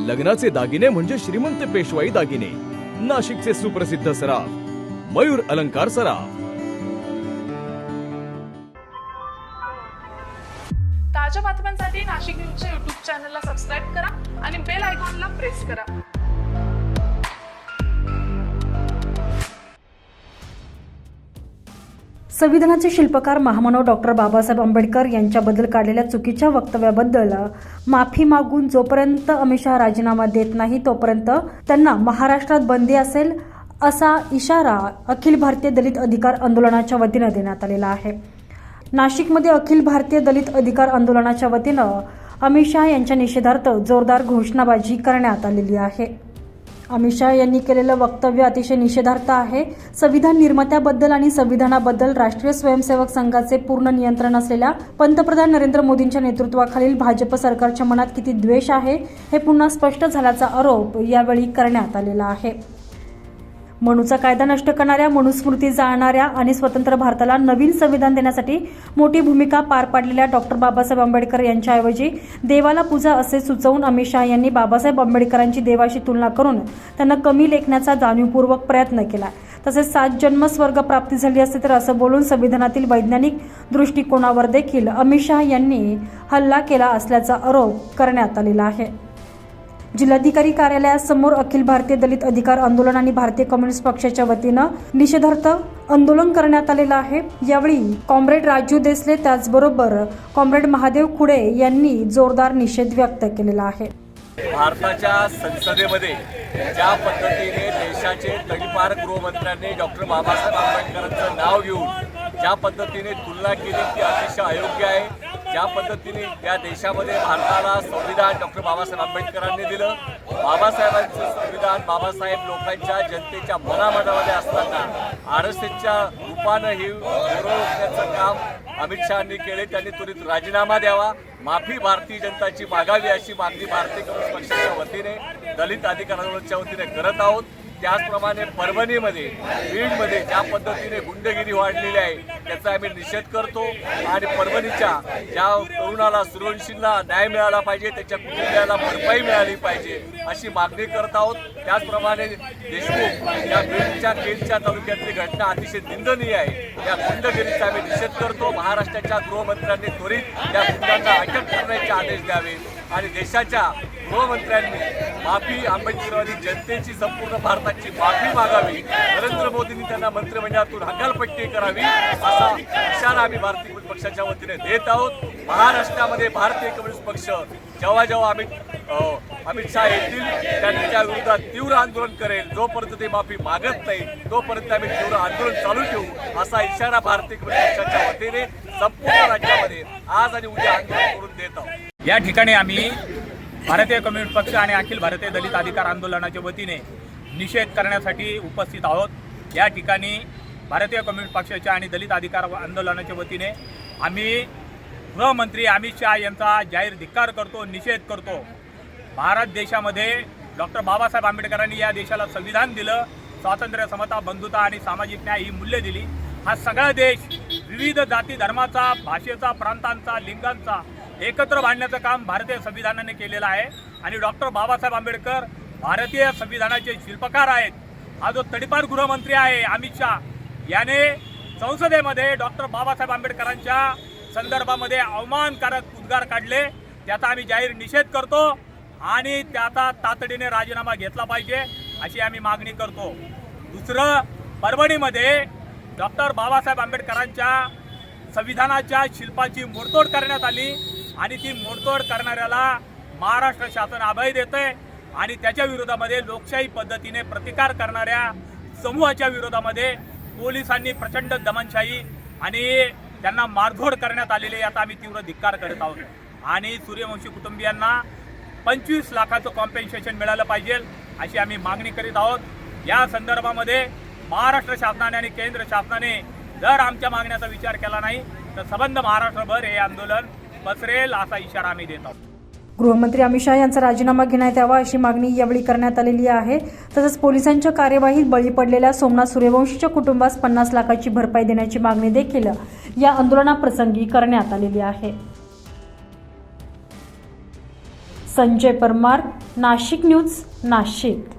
लग्नाचे दागिने म्हणजे श्रीमंत पेशवाई दागिने, नाशिकचे सुप्रसिद्ध सराफ मयूर अलंकार सराफ। ताज्या बातम्यांसाठी नाशिक न्यूजच्या YouTube चॅनलला सबस्क्राईब करा आणि बेल आयकॉनला प्रेस करा। संविधानाचे शिल्पकार महामानव डॉक्टर बाबासाहेब आंबेडकर यांच्याबद्दल काढलेल्या चुकीच्या वक्तव्याबद्दल माफी मागून जोपर्यंत अमित शहा राजीनामा देत नाही तोपर्यंत त्यांना महाराष्ट्रात बंदी असेल असा इशारा अखिल भारतीय दलित अधिकार आंदोलनाच्या वतीने देण्यात आलेला आहे। नाशिकमध्ये अखिल भारतीय दलित अधिकार आंदोलनाच्या वतीनं अमित शहा यांच्या निषेधार्थ जोरदार घोषणाबाजी करण्यात आलेली आहे। अमित शहा यांनी केलेलं वक्तव्य अतिशय निषेधार्थ आहे। संविधान निर्मात्याबद्दल आणि संविधानाबद्दल राष्ट्रीय स्वयंसेवक संघाचे पूर्ण नियंत्रण असलेल्या पंतप्रधान नरेंद्र मोदींच्या नेतृत्वाखालील भाजप सरकारच्या मनात किती द्वेष आहे हे पुन्हा स्पष्ट झाल्याचा आरोप यावेळी करण्यात आलेला आहे। मनुचा कायदा नष्ट करणाऱ्या, मनुस्मृती जाळणाऱ्या आणि स्वतंत्र भारताला नवीन संविधान देण्यासाठी मोठी भूमिका पार पाडलेल्या डॉक्टर बाबासाहेब आंबेडकर यांच्याऐवजी देवाला पूजा असे सुचवून अमित शहा यांनी बाबासाहेब आंबेडकरांची देवाशी तुलना करून त्यांना कमी लेखण्याचा जाणीवपूर्वक प्रयत्न केला। तसेच 7 जन्म स्वर्ग प्राप्ती झाली असते तर असं बोलून संविधानातील वैज्ञानिक दृष्टिकोनावर देखील अमित शहा यांनी हल्ला केला असल्याचा आरोप करण्यात आलेला आहे। जिल्हाधिकारी कार्यालयासमोर अखिल भारतीय दलित अधिकार आंदोलन आणि भारतीय कम्युनिस्ट पक्षाच्या वतीनं निषेधार्थ आंदोलन करण्यात आलेलं आहे। यावेळी कॉम्रेड राजू देसले त्याचबरोबर कॉम्रेड महादेव खुडे यांनी जोरदार निषेध व्यक्त केलेला आहे। भारताच्या संसदेमध्ये ज्या पद्धतीने देशाचे तडीपार गृहमंत्र्यांनी डॉक्टर बाबासाहेब आंबेडकरांचं नाव घेऊन ज्या पद्धतीने तुलना केली ती अतिशय अयोग्य आहे। ज्या पद्धतीने त्या देशामध्ये भारताला संविधान डॉक्टर बाबासाहेब आंबेडकरांनी दिलं, बाबासाहेबांचं संविधान बाबासाहेब लोकांच्या जनतेच्या मनामनामध्ये असताना RSSच्या रूपानं हे रोखण्याचं काम अमित शहांनी केले। त्यांनी त्वरित राजीनामा द्यावा, माफी भारतीय जनताची मागावी अशी मागणी भारतीय कम्युनिस्ट पक्षाच्या वतीने दलित अधिकार आंदोलनाच्या वतीने करत आहोत। त्याचप्रमाणे परभणीमध्ये, बीडमध्ये ज्या पद्धतीने गुंडगिरी वाढलेली आहे त्याचा आम्ही निषेध करतो आणि परभणीच्या ज्या तरुणाला सूर्यवंशींना न्याय मिळाला पाहिजे, त्याच्या कुटुंबियाला भरपाई मिळाली पाहिजे अशी मागणी करत आहोत। त्याचप्रमाणे देशमुख या बीडच्या केजच्या तालुक्यातली घटना अतिशय निंदनीय आहे। या गुंडगिरीचा आम्ही निषेध करतो। महाराष्ट्राच्या गृहमंत्र्यांनी त्वरित या गुंडांना अटक करण्याचे आदेश द्यावे आणि देशाच्या गृहमंत्र्यांनी माफी आंबेडकरवादी जनतेची संपूर्ण भारताची माफी मागावी, नरेंद्र मोदींनी त्यांना मंत्रिमंडळातून हकालपट्टी करावी असा इशारा आम्ही भारतीय कम्युनिस्ट पक्षाच्या वतीने देत आहोत। महाराष्ट्रामध्ये भारतीय कम्युनिस्ट पक्ष जेव्हा अमित शहा येतील त्यांच्या विरोधात तीव्र आंदोलन करेल। जोपर्यंत ते माफी मागत नाही तोपर्यंत आम्ही तीव्र आंदोलन चालू ठेवू असा इशारा भारतीय कम्युनिस्ट पक्षाच्या वतीने संपूर्ण राज्यामध्ये आज आणि उद्या आंदोलन करून देत आहोत। या ठिकाणी आम्ही भारतीय कम्युनिस्ट पक्ष आणि अखिल भारतीय दलित अधिकार आंदोलनाच्या वतीने निषेध करण्यासाठी उपस्थित आहोत। या ठिकाणी भारतीय कम्युनिस्ट पक्षाच्या आणि दलित अधिकार आंदोलनाच्या वतीने आम्ही गृहमंत्री अमित शहा यांचा जाहीर धिक्कार करतो, निषेध करतो। भारत देशामध्ये डॉक्टर बाबासाहेब आंबेडकरांनी या देशाला संविधान दिलं, स्वातंत्र्य, समता, बंधुता आणि सामाजिक न्याय ही मूल्ये दिली। हा सगळा देश विविध जाती धर्माचा, भाषेचा, प्रांतांचा, लिंगांचा एकत्र बांधण्याचं काम भारतीय संविधानाने केलेलं आहे आणि डॉक्टर बाबासाहेब आंबेडकर भारतीय संविधानाचे शिल्पकार आहेत। हा जो तडीपार गृहमंत्री आहे अमित शहा याने संसदेमध्ये डॉक्टर बाबासाहेब आंबेडकरांच्या संदर्भामध्ये अवमानकारक उद्गार काढले, त्याचा आम्ही जाहीर निषेध करतो आणि त्याचा तातडीने राजीनामा घेतला पाहिजे अशी आम्ही मागणी करतो। दुसरं, परभणीमध्ये डॉक्टर बाबासाहेब आंबेडकरांच्या संविधानाच्या शिल्पाची मोडतोड करण्यात आली आणि ती मोडतोड करणाऱ्याला महाराष्ट्र शासन अभय देते आणि त्याच्या विरोधामध्ये लोकशाही पद्धतीने प्रतिकार करणाऱ्या समूहाच्या विरोधामध्ये पोलिसांनी प्रचंड दमनशाही आणि त्यांना मारझोड करण्यात आलेले याचा आम्ही तीव्र धिक्कार करत आहोत आणि सूर्यवंशी कुटुंबियांना 25 लाखाचं कॉम्पेन्सेशन मिळालं पाहिजे अशी आम्ही मागणी करीत आहोत। या संदर्भामध्ये महाराष्ट्र शासनाने आणि केंद्र शासनाने जर आमच्या मागण्याचा विचार केला नाही तर संबंध महाराष्ट्रभर हे आंदोलन पसरेल असा इशारा आम्ही देत आहोत। गृहमंत्री अमित शहा यांचा राजीनामा घेण्यात यावा अशी मागणी यावेळी करण्यात आलेली आहे। तसंच पोलिसांच्या कार्यवाहीत बळी पडलेल्या सोमनाथ सूर्यवंशीच्या कुटुंबास 50 लाखाची भरपाई देण्याची मागणी देखील या आंदोलनाप्रसंगी करण्यात आलेली आहे। संजय परमार, नाशिक न्यूज, नाशिक.